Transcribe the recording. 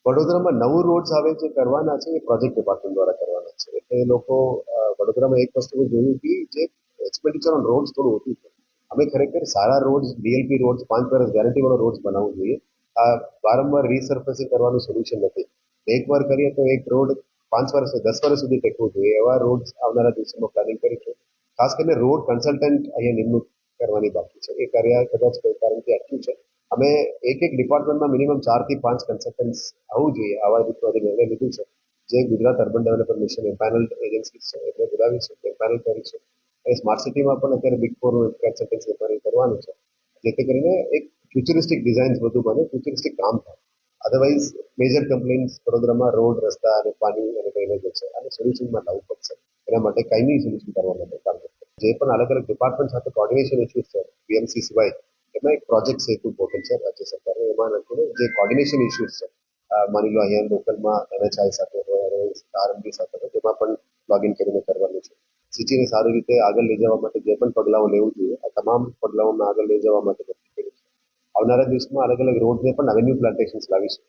વડોદરામાં નવું રોડ્સ આવે જે કરવાના છે એ પ્રોજેક્ટ ડિપાર્ટમેન્ટ દ્વારા કરવાના છે. એટલે એ લોકો વડોદરામાં એક વસ્તુ જોયું હતી જે એક્સપેન્ડિચર ઓન રોડ્સ થોડું ઓછું છે. અમે ખરેખર સારા રોડ્સ, ડીએલપી રોડ્સ, 5 વર્ષ ગેરંટી વાળો રોડ્સ બનાવવું જોઈએ. આ વારંવાર રીસર્ફેસિંગ કરવાનું સોલ્યુશન નથી. એક વાર કરીએ તો એક રોડ 5 વર્ષ 10 વર્ષ સુધી ટેકવું જોઈએ. એવા રોડ્સ આવનારા દિવસોમાં પ્લાનિંગ કરીશું. ખાસ કરીને રોડ કન્સલ્ટન્ટ અહીંયા નિમણૂક કરવાની બાકી છે. એ કાર્ય કદાચ કોઈ કારણથી અટક્યું છે. અમે એક ડિપાર્ટમેન્ટમાં મિનિમમ 4 થી 5 કન્સલ્ટન્ટ્સ આવવું જોઈએ. આવા પ્રોજેક્ટ નિર્ણય લીધું છે. જે Gujarat urban development mission empanelled agency છે એટલે બોલાવીશું, એમ્પાનલ કરીશું. અને સ્માર્ટ સિટીમાં પણ અત્યારે બિગ ફોર કન્સલ્ટન્સી એમ્પાનલ કરવાનું છે. જેથી કરીને એક ફ્યુચરિસ્ટિક ડિઝાઇન્સ બધું બને, ફ્યુચરિસ્ટિક કામ થાય. અધરવાઇઝ મેજર કમ્પ્લેન્ટ્સ વડોદરામાં રોડ, રસ્તા અને પાણી અને ડ્રેનેજ છે. અને સોલ્યુશનમાં લાવવું પડશે. એના માટે કાયમી સોલ્યુશન કરવા માટે કામ કરશે. જે પણ અલગ અલગ ડિપાર્ટમેન્ટ સાથે કોર્ડિનેશન ઇસ્યુઝ છે બીએમસી સિવાય, એમાં એક પ્રોજેક્ટ સેતુ પોર્ટલ છે રાજ્ય સરકારે. એમાં જે કોર્ડિનેશન ઇસ્યુઝ છે, માની લો અહીંયા લોકલમાં એનએચઆઈ સાથે હોય, આરએમબી સાથે હોય, તેમાં પણ લોગિન કરીને કરવાનું છે. સિટીને સારી રીતે આગળ લઈ જવા માટે જે પણ પગલાઓ લેવું જોઈએ આ તમામ પગલાઓને આગળ લઈ જવા માટે આવનારા દિવસમાં અલગ અલગ રોડને પણ એવેન્યુ પ્લાન્ટેશન્સ લાવીશું.